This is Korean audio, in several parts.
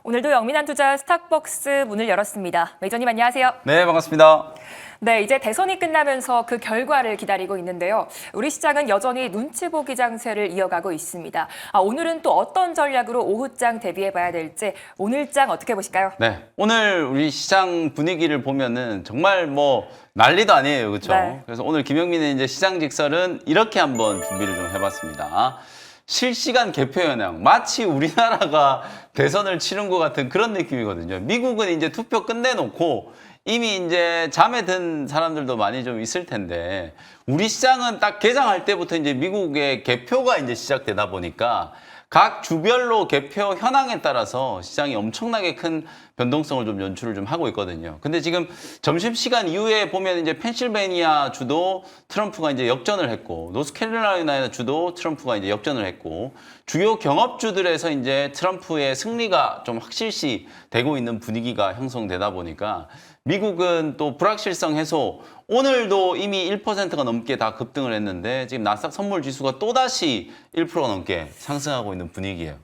오늘도 영민한 투자 스탁벅스 문을 열었습니다. 매니저님 안녕하세요. 네, 반갑습니다. 네, 이제 대선이 끝나면서 그 결과를 기다리고 있는데요. 우리 시장은 여전히 눈치 보기 장세를 이어가고 있습니다. 오늘은 또 어떤 전략으로 오후장 대비해봐야 될지 오늘장 어떻게 보실까요? 네, 오늘 우리 시장 분위기를 보면은 정말 뭐 난리도 아니에요, 그렇죠? 네. 그래서 오늘 김영민의 이제 시장 직설은 이렇게 한번 준비를 좀 해봤습니다. 실시간 개표 현황, 마치 우리나라가 대선을 치른 것 같은 그런 느낌이거든요. 미국은 이제 투표 끝내놓고 이미 이제 잠에 든 사람들도 많이 좀 있을 텐데 우리 시장은 딱 개장할 때부터 이제 미국의 개표가 이제 시작되다 보니까 각 주별로 개표 현황에 따라서 시장이 엄청나게 큰 변동성을 좀 연출을 좀 하고 있거든요. 근데 지금 점심시간 이후에 보면 이제 펜실베니아 주도 트럼프가 이제 역전을 했고, 노스캐롤라이나 주도 트럼프가 이제 역전을 했고, 주요 경업주들에서 이제 트럼프의 승리가 좀 확실시 되고 있는 분위기가 형성되다 보니까 미국은 또 불확실성 해소, 오늘도 이미 1%가 넘게 다 급등을 했는데 지금 나스닥 선물 지수가 또다시 1% 넘게 상승하고 있는 분위기예요.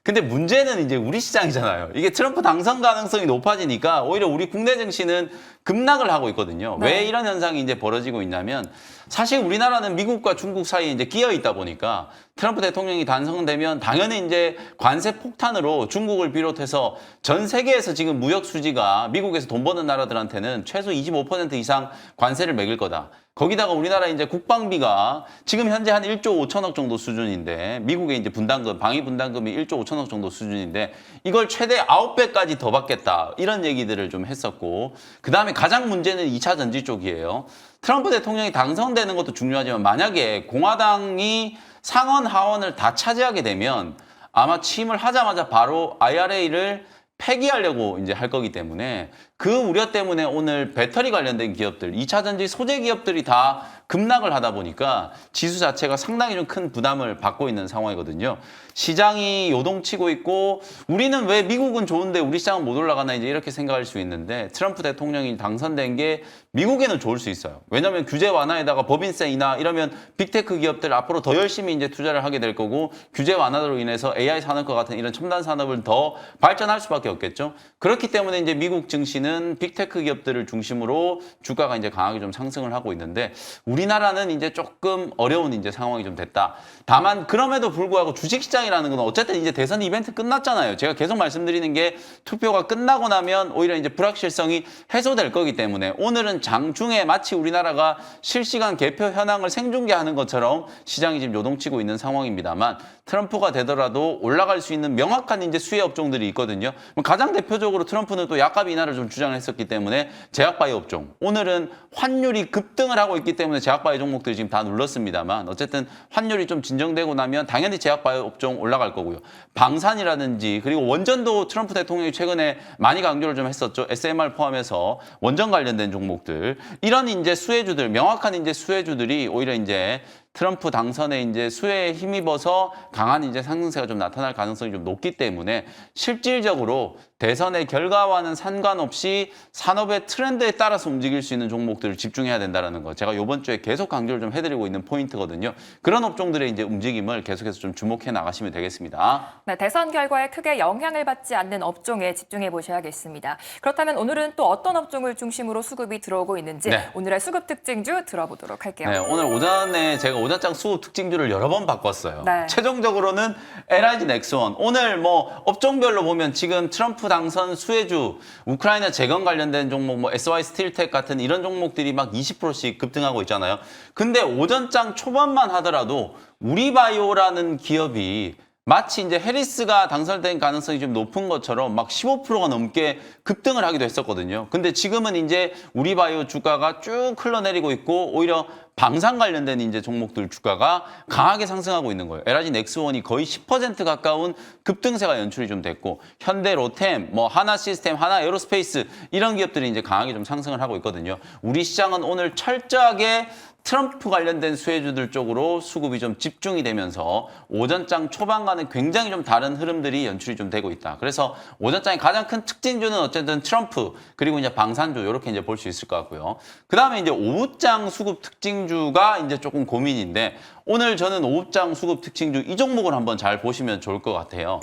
근데 문제는 이제 우리 시장이잖아요. 이게 트럼프 당선 가능성이 높아지니까 오히려 우리 국내 증시는 급락을 하고 있거든요. 네. 왜 이런 현상이 이제 벌어지고 있냐면 사실 우리나라는 미국과 중국 사이에 이제 끼어 있다 보니까 트럼프 대통령이 당선되면 당연히 이제 관세 폭탄으로 중국을 비롯해서 전 세계에서 지금 무역 수지가 미국에서 돈 버는 나라들한테는 최소 25% 이상 관세를 매길 거다. 거기다가 우리나라 이제 국방비가 지금 현재 한 1조 5천억 정도 수준인데 미국의 이제 분담금, 방위 분담금이 1조 5천억 정도 수준인데 이걸 최대 9배까지 더 받겠다. 이런 얘기들을 좀 했었고 그다음에 가장 문제는 2차 전지 쪽이에요. 트럼프 대통령이 당선되는 것도 중요하지만 만약에 공화당이 상원, 하원을 다 차지하게 되면 아마 취임을 하자마자 바로 IRA를 폐기하려고 이제 할 거기 때문에 그 우려 때문에 오늘 배터리 관련된 기업들, 2차 전지 소재 기업들이 다 급락을 하다 보니까 지수 자체가 상당히 좀 큰 부담을 받고 있는 상황이거든요. 시장이 요동치고 있고 우리는 왜 미국은 좋은데 우리 시장은 못 올라가나 이제 이렇게 생각할 수 있는데 트럼프 대통령이 당선된 게 미국에는 좋을 수 있어요. 왜냐하면 규제 완화에다가 법인세 인하 이러면 빅테크 기업들 앞으로 더 열심히 이제 투자를 하게 될 거고 규제 완화로 인해서 AI 산업과 같은 이런 첨단 산업을 더 발전할 수밖에 없겠죠. 그렇기 때문에 이제 미국 증시는 빅테크 기업들을 중심으로 주가가 이제 강하게 좀 상승을 하고 있는데 우리나라는 이제 조금 어려운 이제 상황이 좀 됐다. 다만 그럼에도 불구하고 주식시장이라는 건 어쨌든 이제 대선 이벤트 끝났잖아요. 제가 계속 말씀드리는 게 투표가 끝나고 나면 오히려 이제 불확실성이 해소될 거기 때문에 오늘은 장중에 마치 우리나라가 실시간 개표 현황을 생중계하는 것처럼 시장이 지금 요동치고 있는 상황입니다만 트럼프가 되더라도 올라갈 수 있는 명확한 이제 수혜 업종들이 있거든요. 가장 대표적으로 트럼프는 또 약값 인하를 좀 주장을 했었기 때문에 제약바이오 업종. 오늘은 환율이 급등을 하고 있기 때문에 제약바이오 종목들이 지금 다 눌렀습니다만 어쨌든 환율이 좀 진정되고 나면 당연히 제약바이오 업종 올라갈 거고요. 방산이라든지 그리고 원전도 트럼프 대통령이 최근에 많이 강조를 좀 했었죠. SMR 포함해서 원전 관련된 종목들. 이런 이제 수혜주들, 명확한 이제 수혜주들이 오히려 이제 트럼프 당선에 이제 수혜에 힘입어서 강한 이제 상승세가 좀 나타날 가능성이 좀 높기 때문에 실질적으로 대선의 결과와는 상관없이 산업의 트렌드에 따라서 움직일 수 있는 종목들을 집중해야 된다는 거. 제가 이번 주에 계속 강조를 좀 해드리고 있는 포인트거든요. 그런 업종들의 이제 움직임을 계속해서 좀 주목해 나가시면 되겠습니다. 네, 대선 결과에 크게 영향을 받지 않는 업종에 집중해 보셔야겠습니다. 그렇다면 오늘은 또 어떤 업종을 중심으로 수급이 들어오고 있는지 네. 오늘의 수급 특징주 들어보도록 할게요. 네, 오늘 오전에 제가 오전장 수급 특징주를 여러 번 바꿨어요. 네. 최종적으로는 LIG 넥스원. 오늘 뭐 업종별로 보면 지금 트럼프 당선 수혜주, 우크라이나 재건 관련된 종목, 뭐 SY 스틸텍 같은 이런 종목들이 막 20%씩 급등하고 있잖아요. 근데 오전장 초반만 하더라도 우리바이오라는 기업이 마치 이제 해리스가 당선된 가능성이 좀 높은 것처럼 막 15%가 넘게 급등을 하기도 했었거든요. 근데 지금은 이제 우리바이오 주가가 쭉 흘러내리고 있고 오히려 방산 관련된 이제 종목들 주가가 강하게 상승하고 있는 거예요. LIG 넥스원이 거의 10% 가까운 급등세가 연출이 좀 됐고 현대 로템, 뭐 하나 시스템, 하나 에어로스페이스 이런 기업들이 이제 강하게 좀 상승을 하고 있거든요. 우리 시장은 오늘 철저하게 트럼프 관련된 수혜주들 쪽으로 수급이 좀 집중이 되면서 오전장 초반과는 굉장히 좀 다른 흐름들이 연출이 좀 되고 있다. 그래서 오전장의 가장 큰 특징주는 어쨌든 트럼프 그리고 이제 방산주 이렇게 이제 볼 수 있을 것 같고요. 그 다음에 이제 오후장 수급 특징주가 이제 조금 고민인데 오늘 저는 오후장 수급 특징주 이 종목을 한번 잘 보시면 좋을 것 같아요.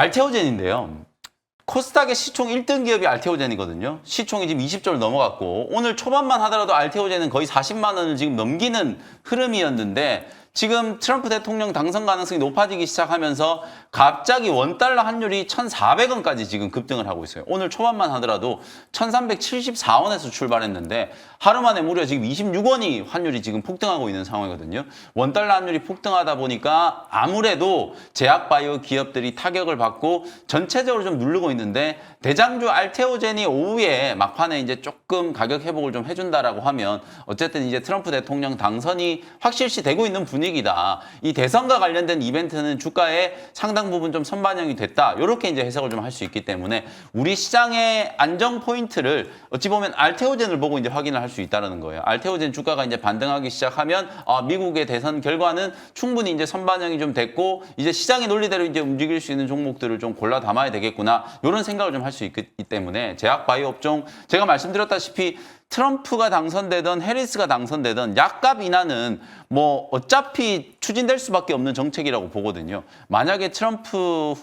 알테오젠인데요. 코스닥의 시총 1등 기업이 알테오젠이거든요. 시총이 지금 20조를 넘어갔고 오늘 초반만 하더라도 알테오젠은 거의 40만 원을 지금 넘기는 흐름이었는데 지금 트럼프 대통령 당선 가능성이 높아지기 시작하면서 갑자기 원달러 환율이 1,400원까지 지금 급등을 하고 있어요. 오늘 초반만 하더라도 1,374원에서 출발했는데 하루 만에 무려 지금 26원이 환율이 지금 폭등하고 있는 상황이거든요. 원달러 환율이 폭등하다 보니까 아무래도 제약바이오 기업들이 타격을 받고 전체적으로 좀 누르고 있는데 대장주 알테오젠이 오후에 막판에 이제 조금 가격 회복을 좀 해준다라고 하면 어쨌든 이제 트럼프 대통령 당선이 확실시 되고 있는 분위기다. 이 대선과 관련된 이벤트는 주가에 상당 부분 좀 선반영이 됐다. 이렇게 이제 해석을 좀 할 수 있기 때문에 우리 시장의 안정 포인트를 어찌 보면 알테오젠을 보고 이제 확인을 할 수 있다는 거예요. 알테오젠 주가가 이제 반등하기 시작하면 미국의 대선 결과는 충분히 이제 선반영이 좀 됐고 이제 시장의 논리대로 이제 움직일 수 있는 종목들을 좀 골라 담아야 되겠구나. 이런 생각을 좀 할 수 있기 때문에 제약 바이오 업종 제가 말씀드렸다시피 트럼프가 당선되든 해리스가 당선되든 약값 인하는 뭐 어차피 추진될 수밖에 없는 정책이라고 보거든요. 만약에 트럼프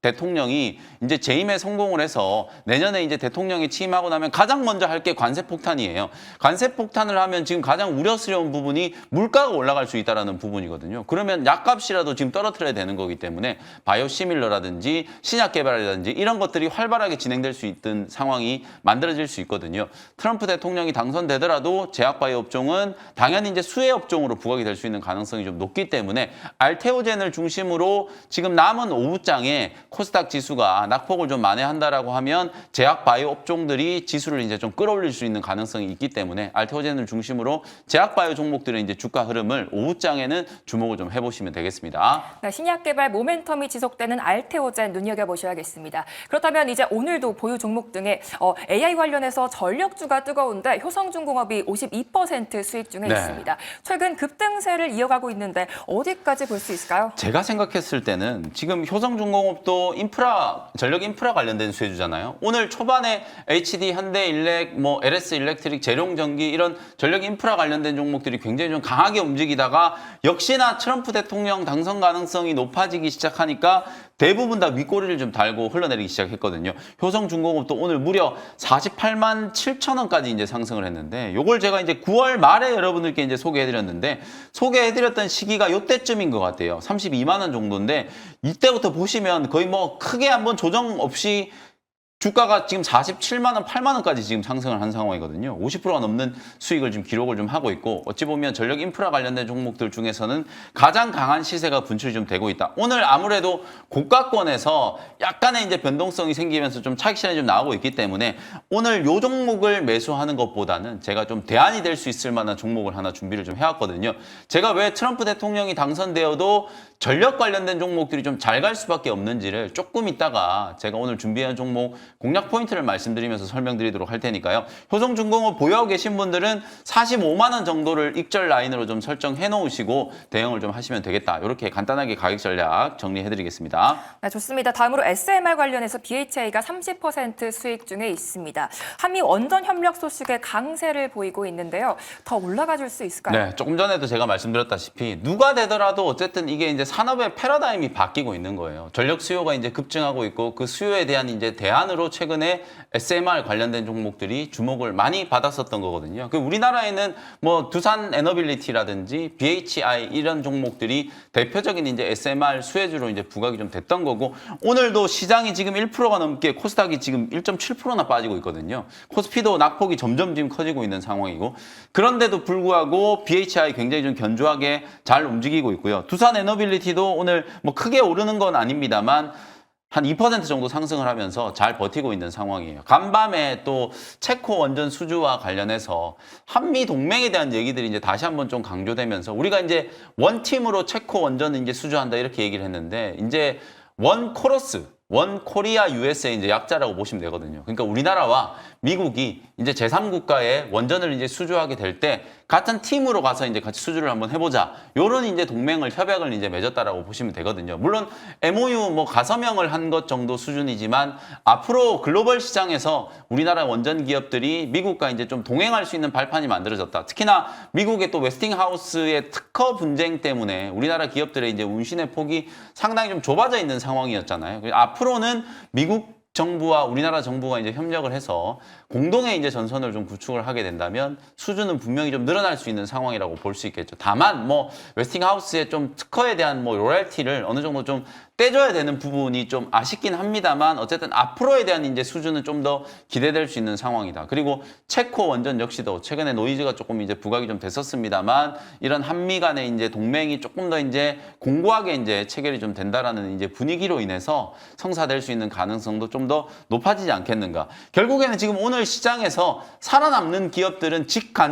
대통령이 이제 재임에 성공을 해서 내년에 이제 대통령이 취임하고 나면 가장 먼저 할 게 관세 폭탄이에요. 관세 폭탄을 하면 지금 가장 우려스러운 부분이 물가가 올라갈 수 있다는 부분이거든요. 그러면 약값이라도 지금 떨어뜨려야 되는 거기 때문에 바이오시밀러라든지 신약 개발이라든지 이런 것들이 활발하게 진행될 수 있는 상황이 만들어질 수 있거든요. 트럼프 대통령이 당선되더라도 제약바이오 업종은 당연히 이제 수혜 업종으로 부각이 될 수 있는 가능성이 좀 높기 때문에 알테오젠을 중심으로 지금 남은 오후장에 코스닥 지수가 낙폭을 좀 만회한다라고 하면 제약 바이오 업종들이 지수를 이제 좀 끌어올릴 수 있는 가능성이 있기 때문에 알테오젠을 중심으로 제약 바이오 종목들의 이제 주가 흐름을 오후장에는 주목을 좀 해보시면 되겠습니다. 네, 신약 개발 모멘텀이 지속되는 알테오젠 눈여겨보셔야겠습니다. 그렇다면 이제 오늘도 보유 종목 등에 AI 관련해서 전력주가 뜨거운데 효성중공업이 52% 수익 중에 네. 있습니다. 최근 급등세를 이어가고 있는데 어디까지 볼 수 있을까요? 제가 생각했을 때는 지금 효성중공업도 전력 인프라 관련된 수혜주잖아요. 오늘 초반에 HD, 현대일렉, LS 일렉트릭, 재룡전기 이런 전력 인프라 관련된 종목들이 굉장히 좀 강하게 움직이다가 역시나 트럼프 대통령 당선 가능성이 높아지기 시작하니까 대부분 다 윗꼬리를 좀 달고 흘러내리기 시작했거든요. 효성중공업도 오늘 무려 48만 7천 원까지 이제 상승을 했는데 요걸 제가 이제 9월 말에 여러분들께 이제 소개해드렸는데 소개해드렸던 시기가 요때쯤인 것 같아요. 32만 원 정도인데 이때부터 보시면 거의 크게 한번 조정 없이 주가가 지금 47만 원, 8만 원까지 지금 상승을 한 상황이거든요. 50%가 넘는 수익을 지금 기록을 좀 하고 있고 어찌 보면 전력 인프라 관련된 종목들 중에서는 가장 강한 시세가 분출이 좀 되고 있다. 오늘 아무래도 고가권에서 약간의 이제 변동성이 생기면서 좀 차익 실현이 좀 나오고 있기 때문에 오늘 요 종목을 매수하는 것보다는 제가 좀 대안이 될 수 있을 만한 종목을 하나 준비를 좀 해왔거든요. 제가 왜 트럼프 대통령이 당선되어도 전력 관련된 종목들이 좀 잘 갈 수밖에 없는지를 조금 있다가 제가 오늘 준비한 종목 공략 포인트를 말씀드리면서 설명드리도록 할 테니까요. 효성중공업 보유하고 계신 분들은 45만 원 정도를 익절 라인으로 좀 설정해 놓으시고 대응을 좀 하시면 되겠다. 이렇게 간단하게 가격 전략 정리해 드리겠습니다. 네, 좋습니다. 다음으로 SMR 관련해서 BHI가 30% 수익 중에 있습니다. 한미 원전 협력 소식에 강세를 보이고 있는데요. 더 올라가 줄 수 있을까요? 네, 조금 전에도 제가 말씀드렸다시피 누가 되더라도 어쨌든 이게 이제 산업의 패러다임이 바뀌고 있는 거예요. 전력 수요가 이제 급증하고 있고 그 수요에 대한 이제 대안으로 최근에 SMR 관련된 종목들이 주목을 많이 받았었던 거거든요. 그 우리나라에는 두산 에너빌리티라든지 BHI 이런 종목들이 대표적인 이제 SMR 수혜주로 이제 부각이 좀 됐던 거고 오늘도 시장이 지금 1%가 넘게 코스닥이 지금 1.7%나 빠지고 있거든요. 코스피도 낙폭이 점점 지금 커지고 있는 상황이고 그런데도 불구하고 BHI 굉장히 좀 견조하게 잘 움직이고 있고요. 두산 에너빌리티도 오늘 크게 오르는 건 아닙니다만 한 2% 정도 상승을 하면서 잘 버티고 있는 상황이에요. 간밤에 또 체코 원전 수주와 관련해서 한미 동맹에 대한 얘기들이 이제 다시 한번 좀 강조되면서 우리가 이제 원팀으로 체코 원전을 이제 수주한다 이렇게 얘기를 했는데 이제 원코러스 원 코리아 USA 이제 약자라고 보시면 되거든요. 그러니까 우리나라와 미국이 이제 제3국가에 원전을 이제 수주하게 될 때 같은 팀으로 가서 이제 같이 수주를 한번 해보자. 요런 이제 동맹을 협약을 이제 맺었다라고 보시면 되거든요. 물론 MOU 뭐 가서명을 한 것 정도 수준이지만 앞으로 글로벌 시장에서 우리나라 원전 기업들이 미국과 이제 좀 동행할 수 있는 발판이 만들어졌다. 특히나 미국의 또 웨스팅하우스의 특허 분쟁 때문에 우리나라 기업들의 이제 운신의 폭이 상당히 좀 좁아져 있는 상황이었잖아요. 앞으로는 미국 정부와 우리나라 정부가 이제 협력을 해서 공동의 이제 전선을 좀 구축을 하게 된다면 수주는 분명히 좀 늘어날 수 있는 상황이라고 볼 수 있겠죠. 다만 뭐 웨스팅하우스의 좀 특허에 대한 뭐 로열티를 어느 정도 좀 떼줘야 되는 부분이 좀 아쉽긴 합니다만 어쨌든 앞으로에 대한 이제 수주는 좀 더 기대될 수 있는 상황이다. 그리고 체코 원전 역시도 최근에 노이즈가 조금 이제 부각이 좀 됐었습니다만 이런 한미 간의 이제 동맹이 조금 더 이제 공고하게 이제 체결이 좀 된다라는 이제 분위기로 인해서 성사될 수 있는 가능성도 좀 더 높아지지 않겠는가. 결국에는 지금 오늘 시장에서 살아남는 기업들은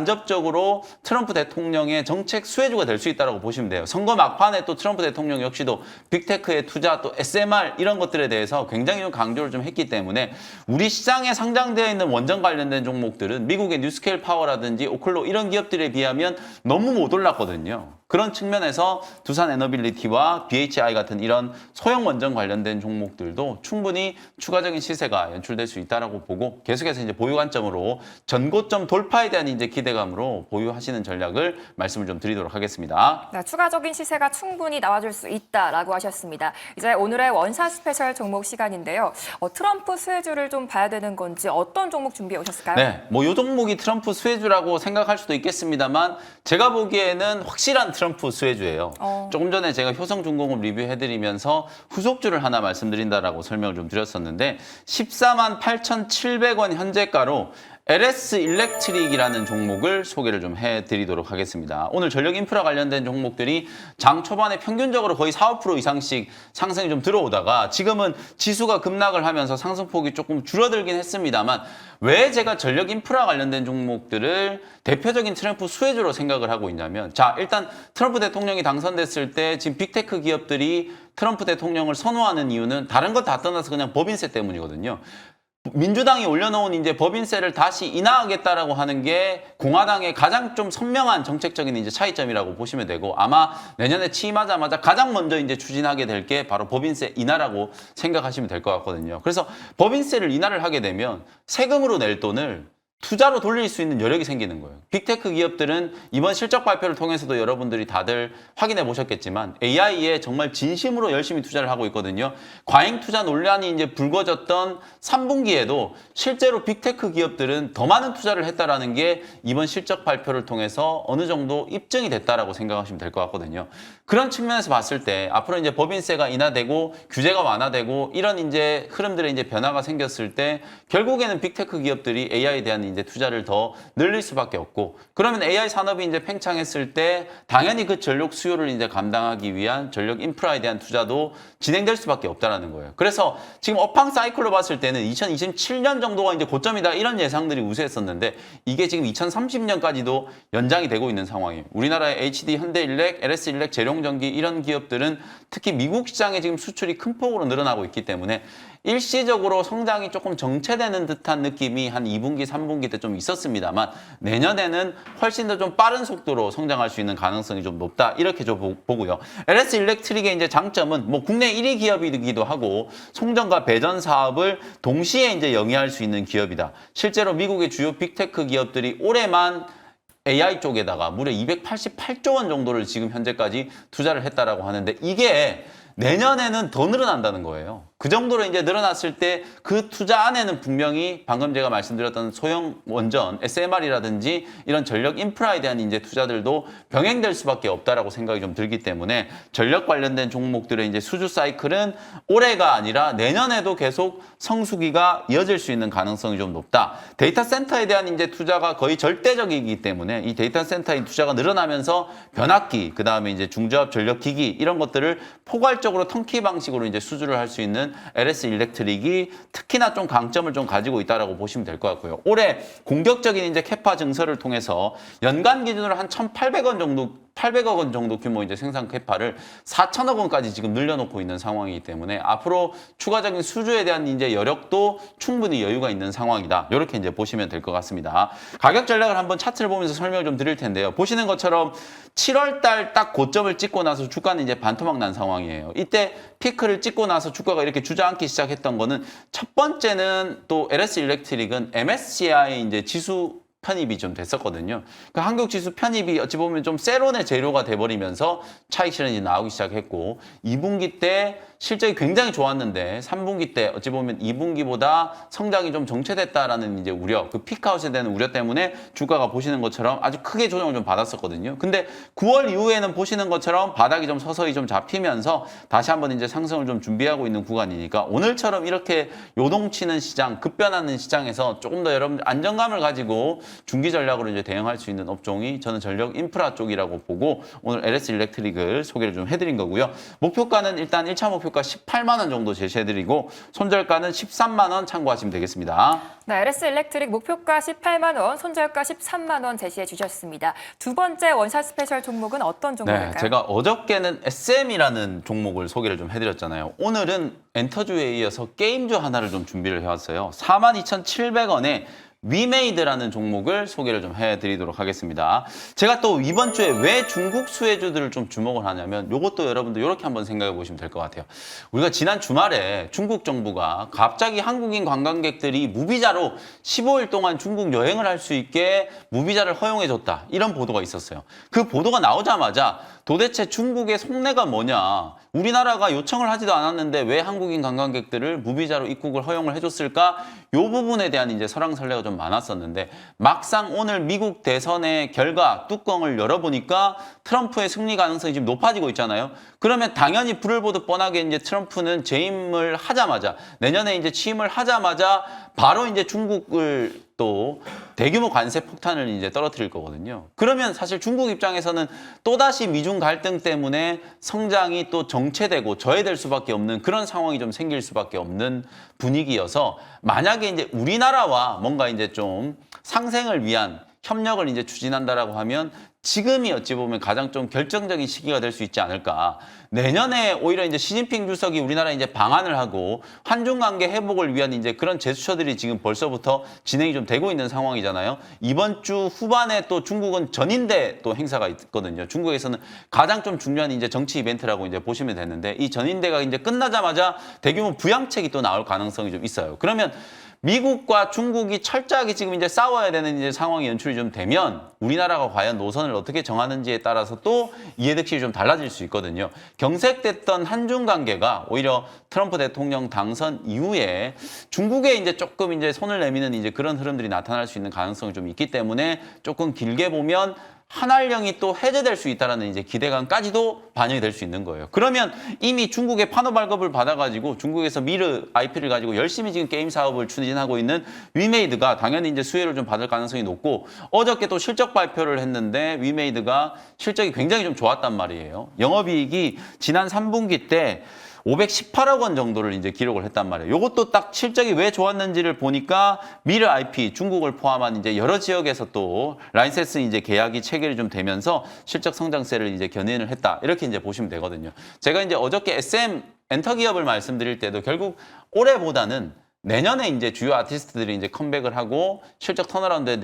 직간접적으로 트럼프 대통령의 정책 수혜주가 될 수 있다고 보시면 돼요. 선거 막판에 또 트럼프 대통령 역시도 빅테크의 투자 또 SMR 이런 것들에 대해서 굉장히 좀 강조를 좀 했기 때문에 우리 시장에 상장되어 있는 원전 관련된 종목들은 미국의 뉴스케일 파워라든지 오클로 이런 기업들에 비하면 너무 못 올랐거든요. 그런 측면에서 두산 에너빌리티와 BHI 같은 이런 소형 원전 관련된 종목들도 충분히 추가적인 시세가 연출될 수 있다라고 보고 계속해서 이제 보유 관점으로 전고점 돌파에 대한 이제 기대감으로 보유하시는 전략을 말씀을 좀 드리도록 하겠습니다. 네, 추가적인 시세가 충분히 나와줄 수 있다라고 하셨습니다. 이제 오늘의 원샷 스페셜 종목 시간인데요. 트럼프 수혜주를 좀 봐야 되는 건지 어떤 종목 준비해 오셨을까요? 네, 뭐 요 종목이 트럼프 수혜주라고 생각할 수도 있겠습니다만 제가 보기에는 확실한 트럼프 수혜주예요. 조금 전에 제가 효성중공업 리뷰해드리면서 후속주를 하나 말씀드린다라고 설명을 좀 드렸었는데 14만 8,700원 현재가로 LS 일렉트릭이라는 종목을 소개를 좀 해드리도록 하겠습니다. 오늘 전력 인프라 관련된 종목들이 장 초반에 평균적으로 거의 4, 5% 이상씩 상승이 좀 들어오다가 지금은 지수가 급락을 하면서 상승폭이 조금 줄어들긴 했습니다만 왜 제가 전력 인프라 관련된 종목들을 대표적인 트럼프 수혜주로 생각을 하고 있냐면 자, 일단 트럼프 대통령이 당선됐을 때 지금 빅테크 기업들이 트럼프 대통령을 선호하는 이유는 다른 것 다 떠나서 그냥 법인세 때문이거든요. 민주당이 올려놓은 이제 법인세를 다시 인하하겠다라고 하는 게 공화당의 가장 좀 선명한 정책적인 이제 차이점이라고 보시면 되고 아마 내년에 취임하자마자 가장 먼저 이제 추진하게 될 게 바로 법인세 인하라고 생각하시면 될 것 같거든요. 그래서 법인세를 인하를 하게 되면 세금으로 낼 돈을 투자로 돌릴 수 있는 여력이 생기는 거예요. 빅테크 기업들은 이번 실적 발표를 통해서도 여러분들이 다들 확인해 보셨겠지만 AI에 정말 진심으로 열심히 투자를 하고 있거든요. 과잉 투자 논란이 이제 불거졌던 3분기에도 실제로 빅테크 기업들은 더 많은 투자를 했다라는 게 이번 실적 발표를 통해서 어느 정도 입증이 됐다라고 생각하시면 될 것 같거든요. 그런 측면에서 봤을 때 앞으로 이제 법인세가 인하되고 규제가 완화되고 이런 이제 흐름들의 이제 변화가 생겼을 때 결국에는 빅테크 기업들이 AI에 대한 이제 투자를 더 늘릴 수밖에 없고 그러면 AI 산업이 이제 팽창했을 때 당연히 그 전력 수요를 이제 감당하기 위한 전력 인프라에 대한 투자도 진행될 수밖에 없다라는 거예요. 그래서 지금 업황 사이클로 봤을 때는 2027년 정도가 이제 고점이다 이런 예상들이 우세했었는데 이게 지금 2030년까지도 연장이 되고 있는 상황이에요. 우리나라의 HD, 현대일렉, LS일렉, 재룡전기 이런 기업들은 특히 미국 시장에 지금 수출이 큰 폭으로 늘어나고 있기 때문에 일시적으로 성장이 조금 정체되는 듯한 느낌이 한 2분기, 3분기 때 좀 있었습니다만 내년에는 훨씬 더 좀 빠른 속도로 성장할 수 있는 가능성이 좀 높다 이렇게 좀 보고요. LS 일렉트릭의 이제 장점은 뭐 국내 1위 기업이기도 하고 송전과 배전 사업을 동시에 이제 영위할 수 있는 기업이다. 실제로 미국의 주요 빅테크 기업들이 올해만 AI 쪽에다가 무려 288조 원 정도를 지금 현재까지 투자를 했다라고 하는데 이게 내년에는 더 늘어난다는 거예요. 그 정도로 이제 늘어났을 때 그 투자 안에는 분명히 방금 제가 말씀드렸던 소형 원전, SMR이라든지 이런 전력 인프라에 대한 이제 투자들도 병행될 수밖에 없다라고 생각이 좀 들기 때문에 전력 관련된 종목들의 이제 수주 사이클은 올해가 아니라 내년에도 계속 성수기가 이어질 수 있는 가능성이 좀 높다. 데이터 센터에 대한 이제 투자가 거의 절대적이기 때문에 이 데이터 센터의 투자가 늘어나면서 변압기, 그 다음에 이제 중저압 전력 기기 이런 것들을 포괄적으로 턴키 방식으로 이제 수주를 할 수 있는 LS 일렉트릭이 특히나 좀 강점을 좀 가지고 있다라고 보시면 될 것 같고요. 올해 공격적인 이제 캐파 증설을 통해서 연간 기준으로 한 1,800원 정도 1,800억 원 정도 규모 이제 생산 캐파를 4천억 원까지 지금 늘려놓고 있는 상황이기 때문에 앞으로 추가적인 수주에 대한 이제 여력도 충분히 여유가 있는 상황이다. 이렇게 이제 보시면 될 것 같습니다. 가격 전략을 한번 차트를 보면서 설명을 좀 드릴 텐데요. 보시는 것처럼 7월 달 딱 고점을 찍고 나서 주가는 이제 반토막 난 상황이에요. 이때 피크를 찍고 나서 주가가 이렇게 주저앉기 시작했던 거는 첫 번째는 또 LS 일렉트릭은 MSCI 이제 지수 편입이 좀 됐었거든요. 그 한국 지수 편입이 어찌 보면 좀 세론의 재료가 돼버리면서 차익 실현이 나오기 시작했고 2분기 때 실적이 굉장히 좋았는데 3분기 때 어찌 보면 2분기보다 성장이 좀 정체됐다라는 이제 우려, 그 피크아웃에 대한 우려 때문에 주가가 보시는 것처럼 아주 크게 조정을 좀 받았었거든요. 근데 9월 이후에는 보시는 것처럼 바닥이 좀 서서히 좀 잡히면서 다시 한번 이제 상승을 좀 준비하고 있는 구간이니까 오늘처럼 이렇게 요동치는 시장, 급변하는 시장에서 조금 더 여러분 안정감을 가지고 중기 전략으로 이제 대응할 수 있는 업종이 저는 전력 인프라 쪽이라고 보고 오늘 LS 일렉트릭을 소개를 좀 해드린 거고요. 목표가는 일단 1차 목표가 18만 원 정도 제시해드리고 손절가는 13만 원 참고하시면 되겠습니다. 네, LS 일렉트릭 목표가 18만 원, 손절가 13만 원 제시해 주셨습니다. 두 번째 원샷 스페셜 종목은 어떤 종목일까요? 네, 제가 어저께는 SM이라는 종목을 소개를 좀 해드렸잖아요. 오늘은 엔터주에 이어서 게임주 하나를 좀 준비를 해왔어요. 42,700원에 위메이드라는 종목을 소개를 좀 해드리도록 하겠습니다. 제가 또 이번 주에 왜 중국 수혜주들을 좀 주목을 하냐면 이것도 여러분들 이렇게 한번 생각해 보시면 될 것 같아요. 우리가 지난 주말에 중국 정부가 갑자기 한국인 관광객들이 무비자로 15일 동안 중국 여행을 할 수 있게 무비자를 허용해 줬다. 이런 보도가 있었어요. 그 보도가 나오자마자 도대체 중국의 속내가 뭐냐. 우리나라가 요청을 하지도 않았는데 왜 한국인 관광객들을 무비자로 입국을 허용을 해줬을까? 이 부분에 대한 이제 설왕설래가 좀 많았었는데 막상 오늘 미국 대선의 결과 뚜껑을 열어보니까 트럼프의 승리 가능성이 지금 높아지고 있잖아요. 그러면 당연히 불을 보듯 뻔하게 이제 트럼프는 재임을 하자마자 내년에 이제 취임을 하자마자 바로 이제 중국을 또 대규모 관세 폭탄을 이제 떨어뜨릴 거거든요. 그러면 사실 중국 입장에서는 또다시 미중 갈등 때문에 성장이 또 정체되고 저해될 수밖에 없는 그런 상황이 좀 생길 수밖에 없는 분위기여서 만약에 이제 우리나라와 뭔가 이제 좀 상생을 위한 협력을 이제 추진한다라고 하면 지금이 어찌 보면 가장 좀 결정적인 시기가 될 수 있지 않을까. 내년에 오히려 이제 시진핑 주석이 우리나라에 이제 방한을 하고 한중 관계 회복을 위한 이제 그런 제스처들이 지금 벌써부터 진행이 좀 되고 있는 상황이잖아요. 이번 주 후반에 또 중국은 전인대 또 행사가 있거든요. 중국에서는 가장 좀 중요한 이제 정치 이벤트라고 이제 보시면 되는데 이 전인대가 이제 끝나자마자 대규모 부양책이 또 나올 가능성이 좀 있어요. 그러면 미국과 중국이 철저하게 지금 이제 싸워야 되는 이제 상황이 연출이 좀 되면 우리나라가 과연 노선을 어떻게 정하는지에 따라서 또 이해득실이 좀 달라질 수 있거든요. 경색됐던 한중 관계가 오히려 트럼프 대통령 당선 이후에 중국에 이제 조금 이제 손을 내미는 이제 그런 흐름들이 나타날 수 있는 가능성이 좀 있기 때문에 조금 길게 보면 한알령이 또 해제될 수 있다는 이제 기대감까지도 반영이 될 수 있는 거예요. 그러면 이미 중국의 판호 발급을 받아가지고 중국에서 미르 IP를 가지고 열심히 지금 게임 사업을 추진하고 있는 위메이드가 당연히 이제 수혜를 좀 받을 가능성이 높고 어저께 또 실적 발표를 했는데 위메이드가 실적이 굉장히 좀 좋았단 말이에요. 영업이익이 지난 3분기 때 518억 원 정도를 이제 기록을 했단 말이에요. 이것도 딱 실적이 왜 좋았는지를 보니까 미르 IP 중국을 포함한 이제 여러 지역에서 또 라이센스 이제 계약이 체결이 좀 되면서 실적 성장세를 이제 견인을 했다. 이렇게 이제 보시면 되거든요. 제가 이제 어저께 SM 엔터 기업을 말씀드릴 때도 결국 올해보다는 내년에 이제 주요 아티스트들이 이제 컴백을 하고 실적 턴어라운드에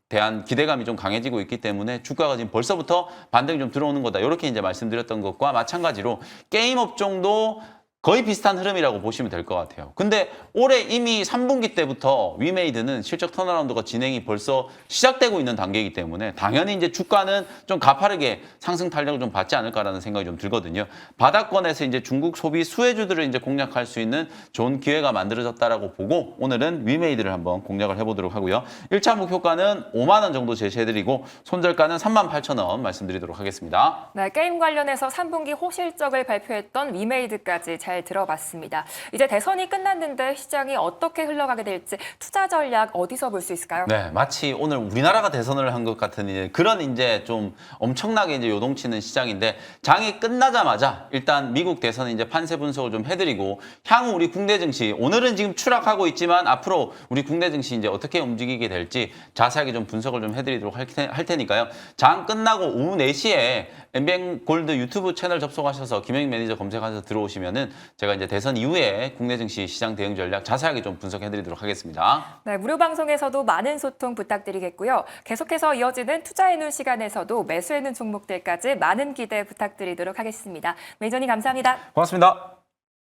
대한 기대감이 좀 강해지고 있기 때문에 주가가 지금 벌써부터 반등이 좀 들어오는 거다. 이렇게 이제 말씀드렸던 것과 마찬가지로 게임 업종도 거의 비슷한 흐름이라고 보시면 될 것 같아요. 근데 올해 이미 3분기 때부터 위메이드는 실적 턴어라운드가 진행이 벌써 시작되고 있는 단계이기 때문에 당연히 이제 주가는 좀 가파르게 상승 탄력을 좀 받지 않을까라는 생각이 좀 들거든요. 바닥권에서 이제 중국 소비 수혜주들을 이제 공략할 수 있는 좋은 기회가 만들어졌다라고 보고 오늘은 위메이드를 한번 공략을 해보도록 하고요. 1차 목표가는 5만 원 정도 제시해드리고 손절가는 38,000원 말씀드리도록 하겠습니다. 네, 게임 관련해서 3분기 호실적을 발표했던 위메이드까지 잘 잘 들어봤습니다. 이제 대선이 끝났는데 시장이 어떻게 흘러가게 될지 투자 전략 어디서 볼 수 있을까요? 네, 마치 오늘 우리나라가 대선을 한 것 같은 그런 이제 좀 엄청나게 이제 요동치는 시장인데 장이 끝나자마자 일단 미국 대선 이제 판세 분석을 좀 해드리고 향후 우리 국내 증시 오늘은 지금 추락하고 있지만 앞으로 우리 국내 증시 이제 어떻게 움직이게 될지 자세하게 좀 분석을 좀 해드리도록 할 테니까요. 장 끝나고 오후 4시에 MBN 골드 유튜브 채널 접속하셔서 김영익 매니저 검색하셔서 들어오시면은 제가 이제 대선 이후에 국내 증시 시장 대응 전략 자세하게 좀 분석해드리도록 하겠습니다. 네, 무료 방송에서도 많은 소통 부탁드리겠고요. 계속해서 이어지는 투자의 눈 시간에서도 매수의 눈 종목들까지 많은 기대 부탁드리도록 하겠습니다. 매니저님 감사합니다. 고맙습니다.